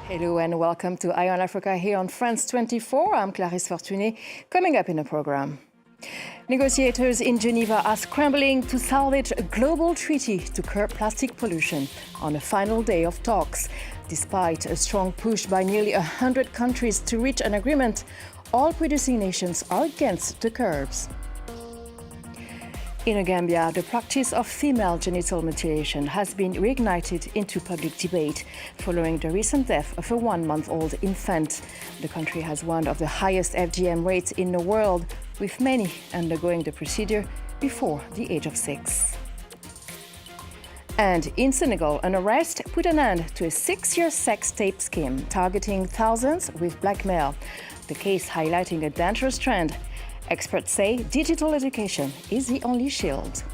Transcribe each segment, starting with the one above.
Hello and welcome to Eye on Africa here on France 24. I'm Clarisse Fortuné. Coming up in the program. Negotiators in Geneva are scrambling to salvage a global treaty to curb plastic pollution on a final day of talks. Despite a strong push by nearly 100 countries to reach an agreement, all producing nations are against the curbs. In Gambia, the practice of female genital mutilation has been reignited into public debate following the recent death of a one-month-old infant. The country has one of the highest FGM rates in the world, with many undergoing the procedure before the age of 6. And in Senegal, an arrest put an end to a 6-year sex tape scheme targeting thousands with blackmail. The case highlighting a dangerous trend. Experts say digital education is the only shield.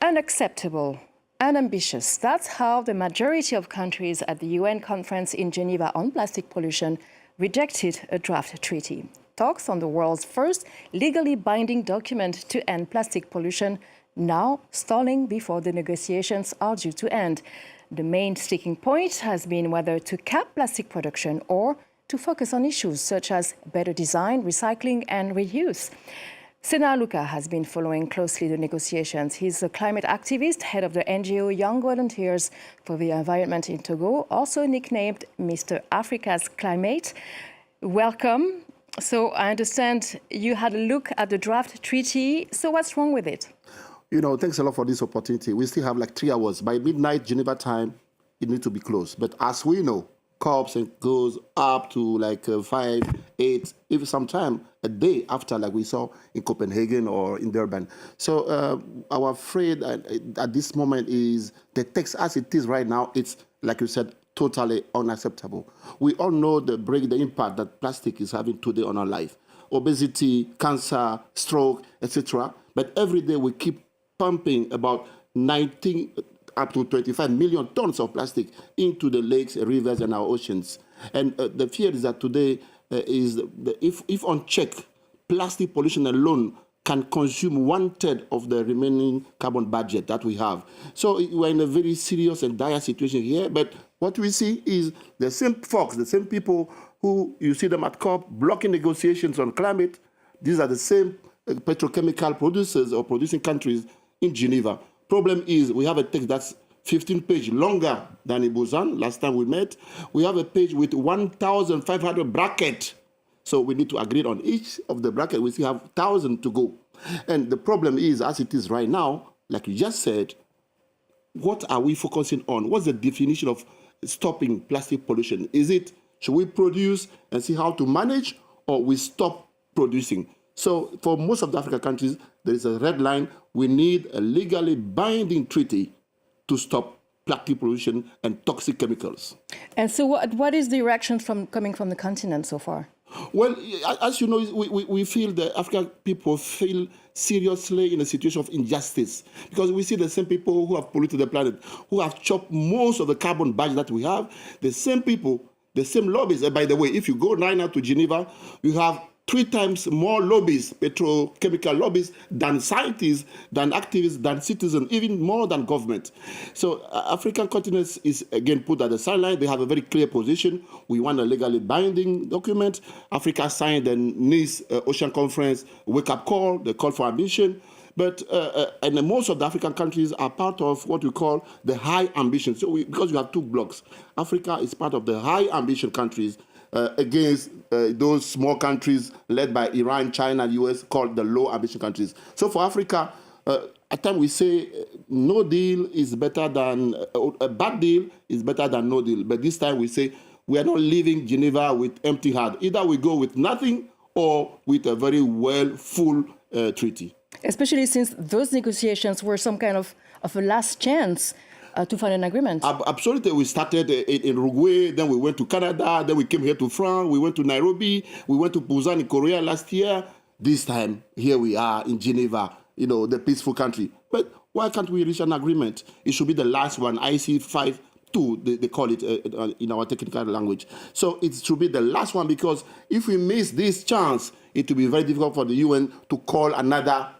Unacceptable, unambitious. That's how the majority of countries at the UN conference in Geneva on plastic pollution rejected a draft treaty. Talks on the world's first legally binding document to end plastic pollution now stalling before the negotiations are due to end. The main sticking point has been whether to cap plastic production or to focus on issues such as better design, recycling and reuse. Sena Luka has been following closely the negotiations. He's a climate activist, head of the NGO Young Volunteers for the Environment in Togo, also nicknamed Mr. Africa's Climate. Welcome. So I understand you had a look at the draft treaty. So what's wrong with it? Thanks a lot for this opportunity. We still have like 3 hours. By midnight, Geneva time, it needs to be closed. But as we know, COPs and goes up to like 5, 8, even sometime a day after, like we saw in Copenhagen or in Durban. So our afraid at this moment is the text as it is right now, it's, like you said, totally unacceptable. We all know the impact that plastic is having today on our life. Obesity, cancer, stroke, etc. But every day we keep pumping about 19 up to 25 million tons of plastic into the lakes, rivers, and our oceans. And the fear is that today if unchecked, plastic pollution alone can consume 1/3 of the remaining carbon budget that we have. So we're in a very serious and dire situation here. But what we see is the same folks, the same people who you see them at COP blocking negotiations on climate. These are the same petrochemical producers or producing countries in Geneva. Problem is, we have a text that's 15 pages longer than in Busan, last time we met. We have a page with 1,500 brackets. So we need to agree on each of the brackets. We still have 1,000 to go. And the problem is, as it is right now, like you just said, what are we focusing on? What's the definition of stopping plastic pollution? Is it, should we produce and see how to manage, or we stop producing? So for most of the African countries, there is a red line. We need a legally binding treaty to stop plastic pollution and toxic chemicals. And so what is the reaction coming from the continent so far? Well, as you know, we feel the African people feel seriously in a situation of injustice, because we see the same people who have polluted the planet, who have chopped most of the carbon budget that we have, the same people, the same lobbies. And by the way, if you go right now to Geneva, you have 3 times more lobbies, petrochemical lobbies, than scientists, than activists, than citizens, even more than government. So African continent is again put at the sideline. They have a very clear position. We want a legally binding document. Africa signed the Nice Ocean Conference wake-up call, the call for ambition. But and most of the African countries are part of what we call the high ambition. So because you have 2 blocks, Africa is part of the high ambition countries, against those small countries led by Iran, China, US, called the low ambition countries. So for Africa, at times we say no deal is better than, a bad deal is better than no deal. But this time we say we are not leaving Geneva with empty hand. Either we go with nothing or with a very full treaty. Especially since those negotiations were some kind of a last chance to find an agreement. Absolutely. We started in Uruguay, then we went to Canada, then we came here to France, we went to Nairobi, we went to Busan in Korea last year. This time, here we are in Geneva, the peaceful country. But why can't we reach an agreement? It should be the last one, IC 5.2, they call it in our technical language. So it should be the last one, because if we miss this chance, it will be very difficult for the UN to call another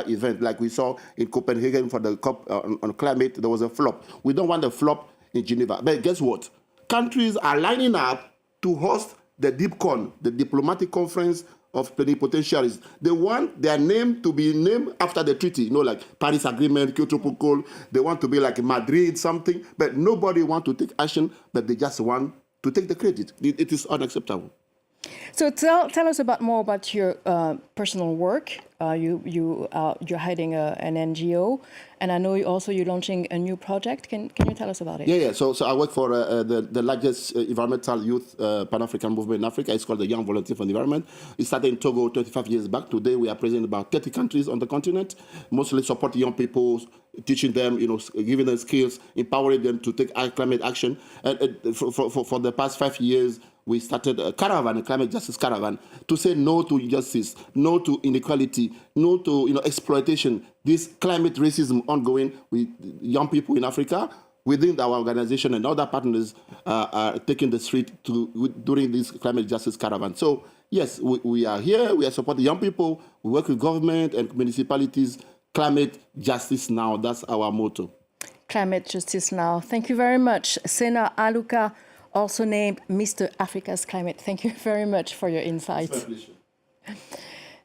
event like we saw in Copenhagen for the COP on climate. There was a flop. We don't want a flop in Geneva. But guess what? Countries are lining up to host the DIPCON, the Diplomatic Conference of Plenipotentiaries. They want their name to be named after the treaty, like Paris Agreement, Kyoto Protocol. They want to be like Madrid, something. But nobody want to take action, but they just want to take the credit. It is unacceptable. So tell us more about your personal work. You're heading an NGO, and I know you're launching a new project. Can you tell us about it? Yeah. So I work for the largest environmental youth Pan-African movement in Africa. It's called the Young Volunteer for the Environment. It started in Togo 25 years back. Today we are present in about 30 countries on the continent, mostly supporting young people, teaching them, giving them skills, empowering them to take climate action. And for the past 5 years, we started a caravan, a climate justice caravan, to say no to injustice, no to inequality, no to exploitation. This climate racism ongoing with young people in Africa, within our organization and other partners are taking the street during this climate justice caravan. So yes, we are here. We are supporting young people. We work with government and municipalities. Climate justice now. That's our motto. Climate justice now. Thank you very much, Sena Aluka, also named Mr. Africa's Climate. Thank you very much for your insights. It's my pleasure.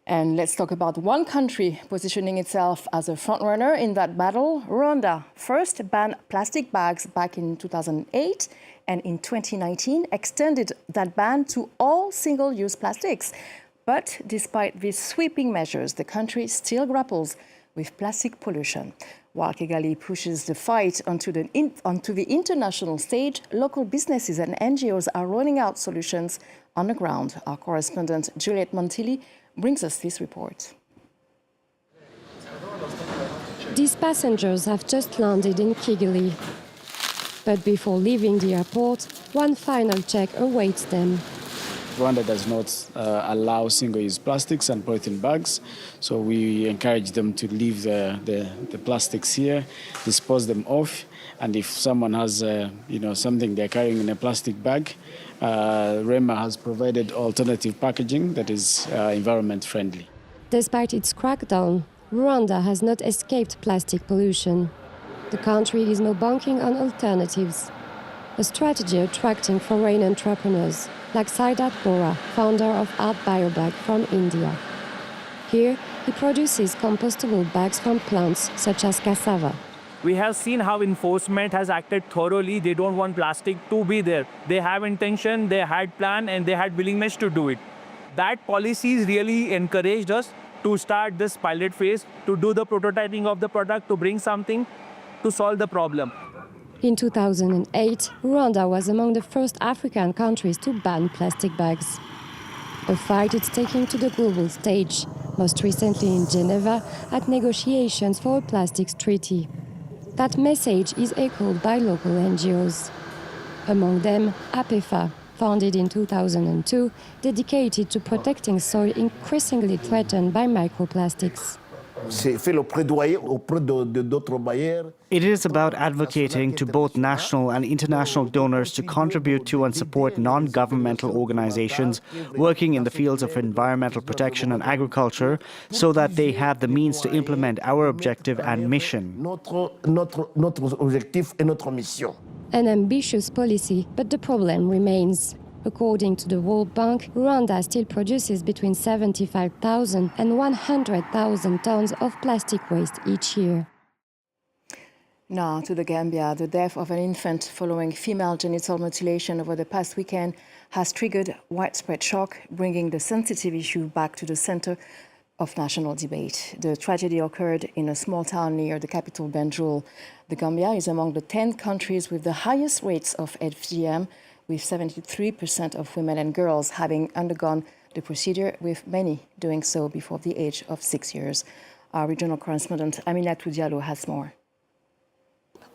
And let's talk about one country positioning itself as a frontrunner in that battle. Rwanda first banned plastic bags back in 2008, and in 2019 extended that ban to all single-use plastics. But despite these sweeping measures, the country still grapples with plastic pollution. While Kigali pushes the fight onto the international stage, local businesses and NGOs are rolling out solutions on the ground. Our correspondent Juliette Montilli brings us this report. These passengers have just landed in Kigali. But before leaving the airport, one final check awaits them. Rwanda does not allow single-use plastics and polythene bags, so we encourage them to leave the plastics here, dispose them off, and if someone has something they're carrying in a plastic bag, REMA has provided alternative packaging that is environment-friendly. Despite its crackdown, Rwanda has not escaped plastic pollution. The country is now banking on alternatives, a strategy attracting foreign entrepreneurs, like Saidat Bora, founder of Art Biobag from India. Here, he produces compostable bags from plants such as cassava. We have seen how enforcement has acted thoroughly. They don't want plastic to be there. They have intention, they had plan, and they had willingness to do it. That policies really encouraged us to start this pilot phase, to do the prototyping of the product, to bring something to solve the problem. In 2008, Rwanda was among the first African countries to ban plastic bags. A fight it's taking to the global stage, most recently in Geneva at negotiations for a plastics treaty. That message is echoed by local NGOs. Among them, APEFA, founded in 2002, dedicated to protecting soil increasingly threatened by microplastics. It is about advocating to both national and international donors to contribute to and support non-governmental organizations working in the fields of environmental protection and agriculture so that they have the means to implement our objective and mission. An ambitious policy, but the problem remains. According to the World Bank, Rwanda still produces between 75,000 and 100,000 tons of plastic waste each year. Now to the Gambia. The death of an infant following female genital mutilation over the past weekend has triggered widespread shock, bringing the sensitive issue back to the center of national debate. The tragedy occurred in a small town near the capital, Banjul. The Gambia is among the 10 countries with the highest rates of FGM, with 73% of women and girls having undergone the procedure, with many doing so before the age of 6 years. Our regional correspondent Aminatou Diallo has more.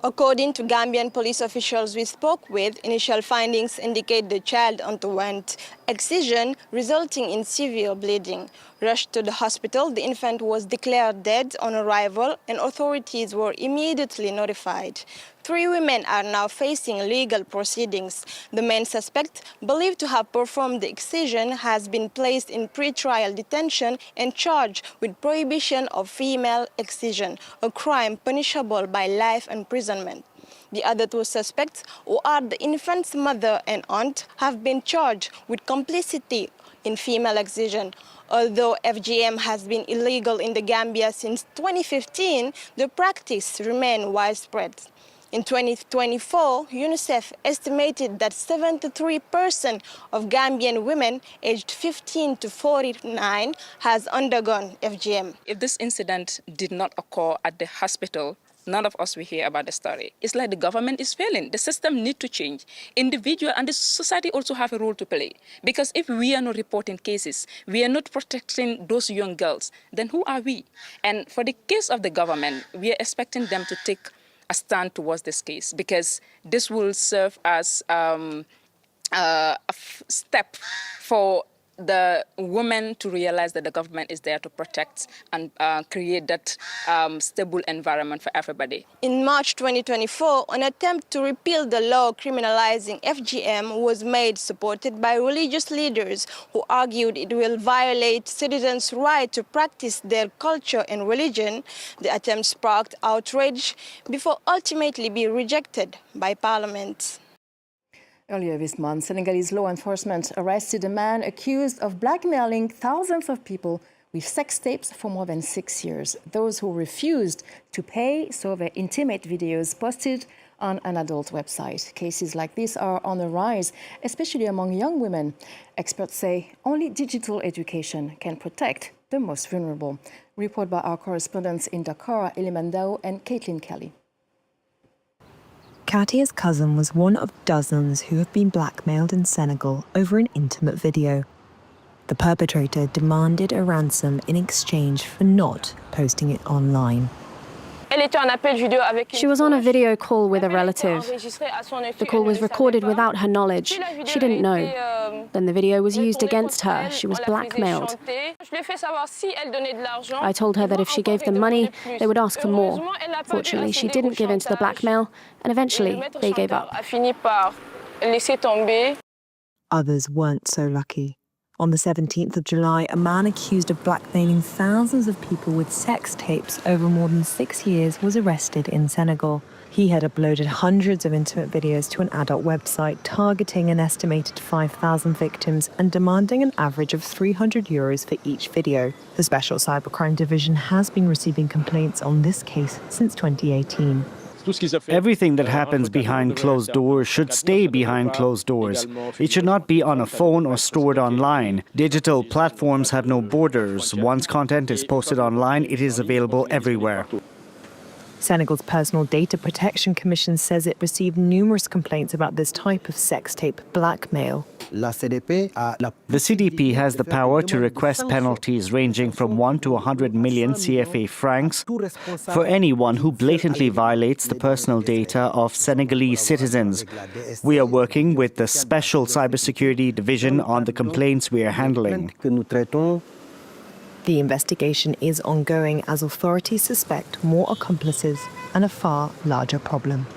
According to Gambian police officials we spoke with, initial findings indicate the child underwent excision resulting in severe bleeding. Rushed to the hospital, the infant was declared dead on arrival and authorities were immediately notified. 3 women are now facing legal proceedings. The main suspect, believed to have performed the excision, has been placed in pre-trial detention and charged with prohibition of female excision, a crime punishable by life imprisonment. The other two suspects, who are the infant's mother and aunt, have been charged with complicity in female excision. Although FGM has been illegal in the Gambia since 2015, the practice remains widespread. In 2024, UNICEF estimated that 73% of Gambian women aged 15 to 49 has undergone FGM. If this incident did not occur at the hospital, none of us will hear about the story. It's like the government is failing. The system needs to change. Individual and the society also have a role to play. Because if we are not reporting cases, we are not protecting those young girls, then who are we? And for the case of the government, we are expecting them to take a stand towards this case, because this will serve as a step for the women to realize that the government is there to protect and create that stable environment for everybody. In March 2024, an attempt to repeal the law criminalizing FGM was made, supported by religious leaders who argued it will violate citizens' right to practice their culture and religion. The attempt sparked outrage before ultimately being rejected by Parliament. Earlier this month, Senegalese law enforcement arrested a man accused of blackmailing thousands of people with sex tapes for more than 6 years. Those who refused to pay saw their intimate videos posted on an adult website. Cases like this are on the rise, especially among young women. Experts say only digital education can protect the most vulnerable. Report by our correspondents in Dakar, Elimandao and Caitlin Kelly. Katia's cousin was one of dozens who have been blackmailed in Senegal over an intimate video. The perpetrator demanded a ransom in exchange for not posting it online. She was on a video call with a relative. The call was recorded without her knowledge. She didn't know. Then the video was used against her. She was blackmailed. I told her that if she gave them money, they would ask for more. Fortunately, she didn't give in to the blackmail, and eventually they gave up. Others weren't so lucky. On the 17th of July, a man accused of blackmailing thousands of people with sex tapes over more than 6 years was arrested in Senegal. He had uploaded hundreds of intimate videos to an adult website, targeting an estimated 5,000 victims and demanding an average of €300 for each video. The Special Cybercrime Division has been receiving complaints on this case since 2018. Everything that happens behind closed doors should stay behind closed doors. It should not be on a phone or stored online. Digital platforms have no borders. Once content is posted online, it is available everywhere. Senegal's Personal Data Protection Commission says it received numerous complaints about this type of sex tape blackmail. The CDP has the power to request penalties ranging from 1 to 100 million CFA francs for anyone who blatantly violates the personal data of Senegalese citizens. We are working with the Special Cybersecurity Division on the complaints we are handling. The investigation is ongoing as authorities suspect more accomplices and a far larger problem.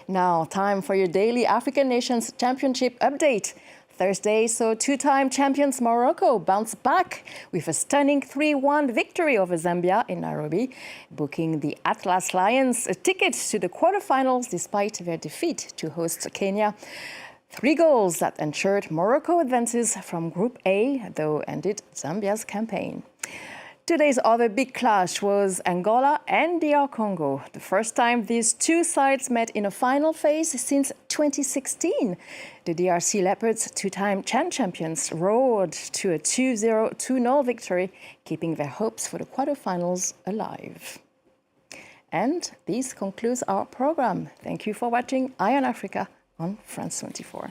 Now, time for your daily African Nations Championship update. Thursday saw two-time champions Morocco bounce back with a stunning 3-1 victory over Zambia in Nairobi, booking the Atlas Lions a ticket to the quarterfinals despite their defeat to host Kenya. 3 goals that ensured Morocco advances from Group A, though ended Zambia's campaign. Today's other big clash was Angola and DR Congo, the first time these two sides met in a final phase since 2016. The DRC Leopards, two-time CHAN champions, roared to a 2-0 victory, keeping their hopes for the quarterfinals alive. And this concludes our program. Thank you for watching Eye on Africa on France 24.